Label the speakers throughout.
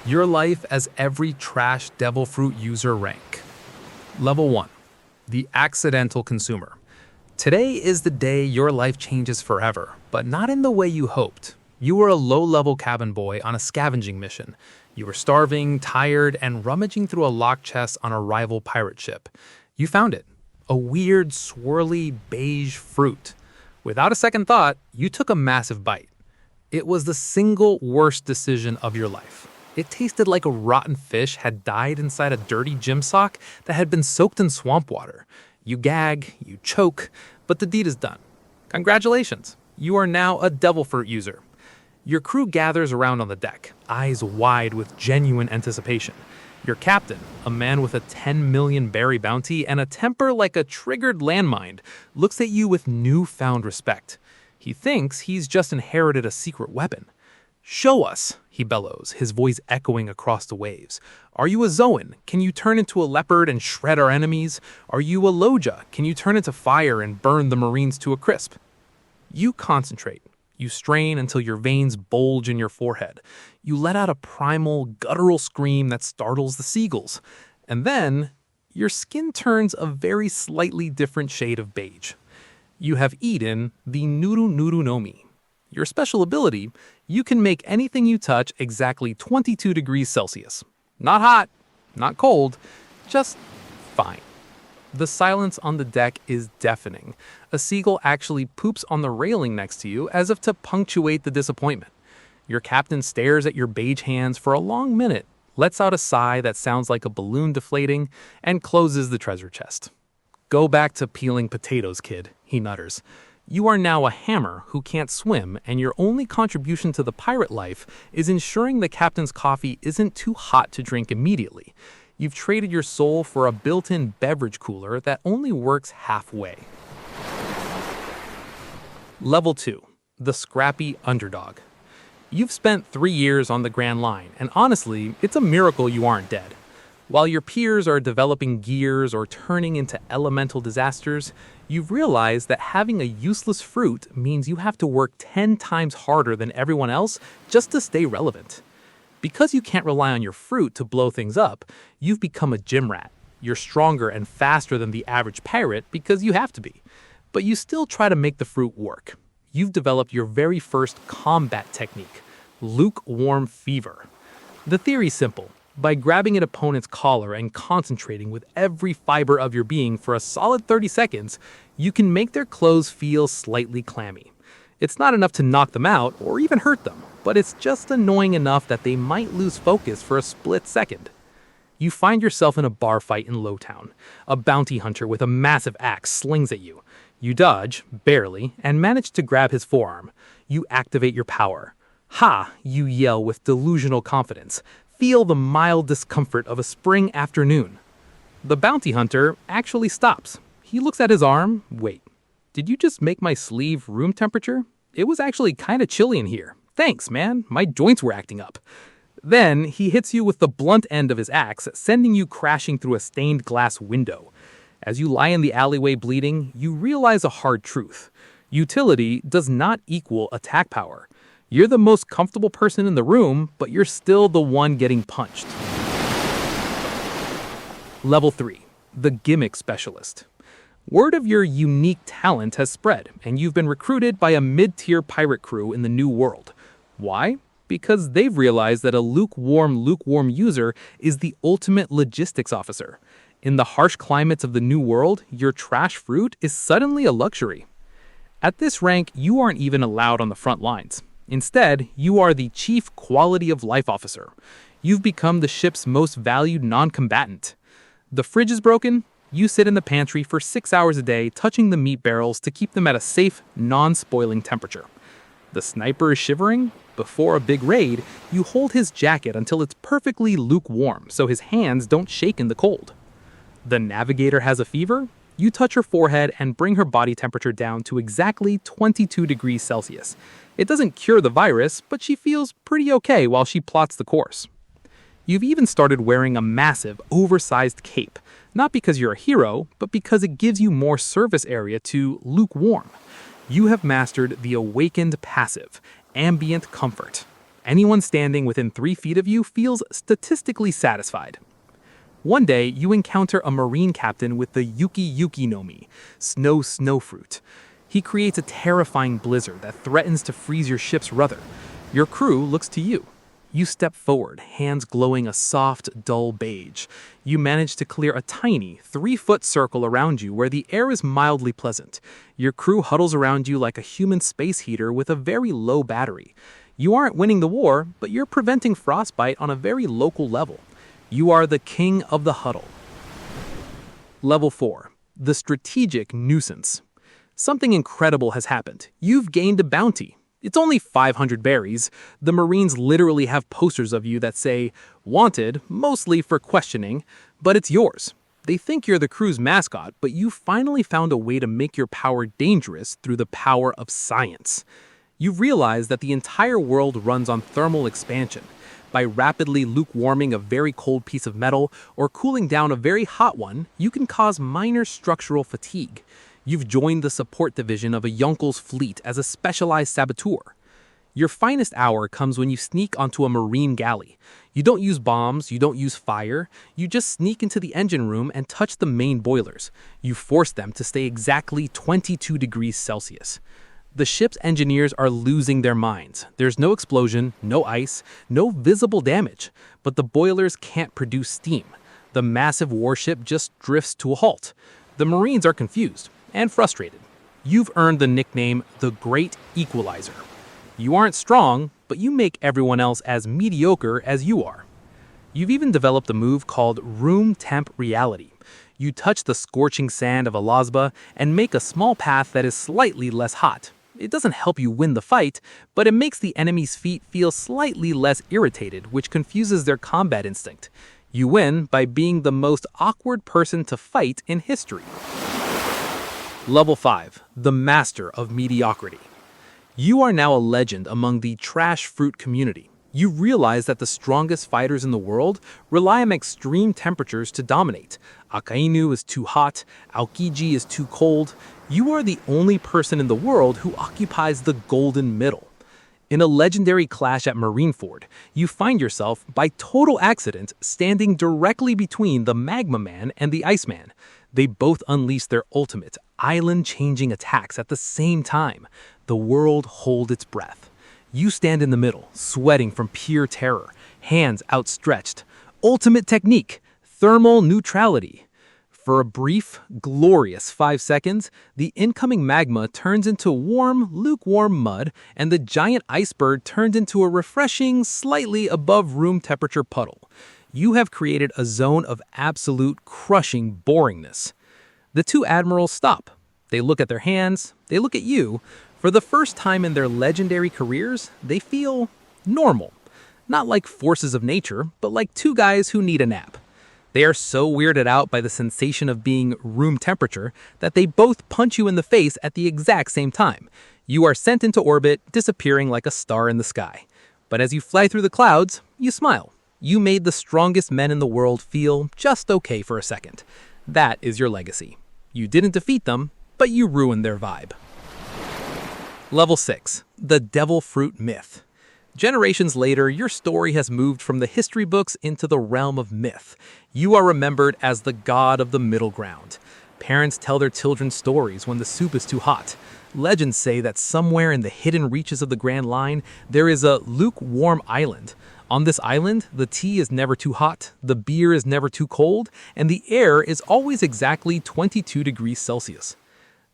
Speaker 1: Your life as every trash devil fruit user rank. Level 1. The accidental consumer. Today is the day your life changes forever, but not in the way you hoped. You were a low-level cabin boy on a scavenging mission. You were starving, tired, and rummaging through a locked chest on a rival pirate ship. You found it. A weird, swirly, beige fruit. Without a second thought, you took a massive bite. It was the single worst decision of your life. It tasted like a rotten fish had died inside a dirty gym sock that had been soaked in swamp water. You gag, you choke, but the deed is done. Congratulations, you are now a devil fruit user. Your crew gathers around on the deck, eyes wide with genuine anticipation. Your captain, a man with a 10 million berry bounty and a temper like a triggered landmine, looks at you with newfound respect. He thinks he's just inherited a secret weapon. "Show us," he bellows, his voice echoing across the waves. "Are you a Zoan? Can you turn into a leopard and shred our enemies? Are you a Logia? Can you turn into fire and burn the Marines to a crisp?" You concentrate. You strain until your veins bulge in your forehead. You let out a primal, guttural scream that startles the seagulls. And then, your skin turns a very slightly different shade of beige. You have eaten the Nuru Nuru no Mi. Your special ability, you can make anything you touch exactly 22 degrees Celsius. Not hot, not cold, just fine. The silence on the deck is deafening. A seagull actually poops on the railing next to you as if to punctuate the disappointment. Your captain stares at your beige hands for a long minute, lets out a sigh that sounds like a balloon deflating, and closes the treasure chest. "Go back to peeling potatoes, kid," he nutters. You are now a hammer who can't swim, and your only contribution to the pirate life is ensuring the captain's coffee isn't too hot to drink immediately. You've traded your soul for a built-in beverage cooler that only works halfway. Level 2. The scrappy underdog. You've spent 3 years on the Grand Line, and honestly, it's a miracle you aren't dead. While your peers are developing gears or turning into elemental disasters, you've realized that having a useless fruit means you have to work 10 times harder than everyone else just to stay relevant. Because you can't rely on your fruit to blow things up, you've become a gym rat. You're stronger and faster than the average pirate because you have to be. But you still try to make the fruit work. You've developed your very first combat technique, lukewarm fever. The theory's simple. By grabbing an opponent's collar and concentrating with every fiber of your being for a solid 30 seconds, you can make their clothes feel slightly clammy. It's not enough to knock them out or even hurt them, but it's just annoying enough that they might lose focus for a split second. You find yourself in a bar fight in Lowtown. A bounty hunter with a massive axe slings at you. You dodge, barely, and manage to grab his forearm. You activate your power. "Ha!" you yell with delusional confidence. Feel the mild discomfort of a spring afternoon. The bounty hunter actually stops. He looks at his arm. "Wait, did you just make my sleeve room temperature? It was actually kind of chilly in here. Thanks, man. My joints were acting up." Then he hits you with the blunt end of his axe, sending you crashing through a stained glass window. As you lie in the alleyway bleeding, you realize a hard truth. Utility does not equal attack power. You're the most comfortable person in the room, but you're still the one getting punched. Level 3. The gimmick specialist. Word of your unique talent has spread, and you've been recruited by a mid-tier pirate crew in the New World. Why? Because they've realized that a lukewarm user is the ultimate logistics officer. In the harsh climates of the New World, your trash fruit is suddenly a luxury. At this rank, you aren't even allowed on the front lines. Instead, you are the Chief Quality of Life Officer. You've become the ship's most valued non-combatant. The fridge is broken. You sit in the pantry for 6 hours a day, touching the meat barrels to keep them at a safe, non-spoiling temperature. The sniper is shivering. Before a big raid, you hold his jacket until it's perfectly lukewarm so his hands don't shake in the cold. The navigator has a fever. You touch her forehead and bring her body temperature down to exactly 22 degrees Celsius. It doesn't cure the virus, but she feels pretty okay while she plots the course. You've even started wearing a massive, oversized cape, not because you're a hero, but because it gives you more surface area to lukewarm. You have mastered the awakened passive, ambient comfort. Anyone standing within 3 feet of you feels statistically satisfied. One day, you encounter a marine captain with the Yuki Yuki no Mi, snow fruit. He creates a terrifying blizzard that threatens to freeze your ship's rudder. Your crew looks to you. You step forward, hands glowing a soft, dull beige. You manage to clear a tiny, 3-foot circle around you where the air is mildly pleasant. Your crew huddles around you like a human space heater with a very low battery. You aren't winning the war, but you're preventing frostbite on a very local level. You are the king of the huddle. Level 4. The strategic nuisance. Something incredible has happened. You've gained a bounty. It's only 500 berries. The Marines literally have posters of you that say, "Wanted," mostly for questioning, but it's yours. They think you're the crew's mascot, but you finally found a way to make your power dangerous through the power of science. You've realized that the entire world runs on thermal expansion. By rapidly lukewarming a very cold piece of metal or cooling down a very hot one, you can cause minor structural fatigue. You've joined the support division of a Yonkel's fleet as a specialized saboteur. Your finest hour comes when you sneak onto a marine galley. You don't use bombs, you don't use fire, you just sneak into the engine room and touch the main boilers. You force them to stay exactly 22 degrees Celsius. The ship's engineers are losing their minds. There's no explosion, no ice, no visible damage, but the boilers can't produce steam. The massive warship just drifts to a halt. The Marines are confused and frustrated. You've earned the nickname the Great Equalizer. You aren't strong, but you make everyone else as mediocre as you are. You've even developed a move called room temp reality. You touch the scorching sand of Alasba and make a small path that is slightly less hot. It doesn't help you win the fight, but it makes the enemy's feet feel slightly less irritated, which confuses their combat instinct. You win by being the most awkward person to fight in history. Level 5. The Master of Mediocrity. You are now a legend among the trash fruit community. You realize that the strongest fighters in the world rely on extreme temperatures to dominate. Akainu is too hot, Aokiji is too cold. You are the only person in the world who occupies the golden middle. In a legendary clash at Marineford, you find yourself, by total accident, standing directly between the Magma Man and the Iceman. They both unleash their ultimate, island-changing attacks at the same time. The world holds its breath. You stand in the middle, sweating from pure terror, hands outstretched. Ultimate technique, thermal neutrality. For a brief, glorious 5 seconds, the incoming magma turns into warm, lukewarm mud, and the giant iceberg turns into a refreshing, slightly above room temperature puddle. You have created a zone of absolute, crushing boringness. The two admirals stop. They look at their hands, they look at you. For the first time in their legendary careers, they feel normal. Not like forces of nature, but like two guys who need a nap. They are so weirded out by the sensation of being room temperature that they both punch you in the face at the exact same time. You are sent into orbit, disappearing like a star in the sky. But as you fly through the clouds, you smile. You made the strongest men in the world feel just okay for a second. That is your legacy. You didn't defeat them, but you ruined their vibe. Level 6. The Devil Fruit Myth. Generations later, your story has moved from the history books into the realm of myth. You are remembered as the god of the middle ground. Parents tell their children stories when the soup is too hot. Legends say that somewhere in the hidden reaches of the Grand Line, there is a lukewarm island. On this island, the tea is never too hot, the beer is never too cold, and the air is always exactly 22 degrees Celsius.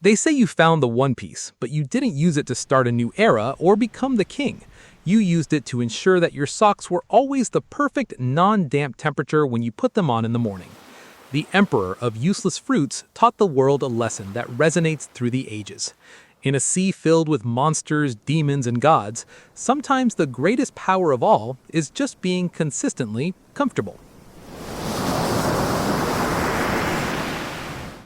Speaker 1: They say you found the One Piece, but you didn't use it to start a new era or become the king. You used it to ensure that your socks were always the perfect non-damp temperature when you put them on in the morning. The Emperor of Useless Fruits taught the world a lesson that resonates through the ages. In a sea filled with monsters, demons, and gods, sometimes the greatest power of all is just being consistently comfortable.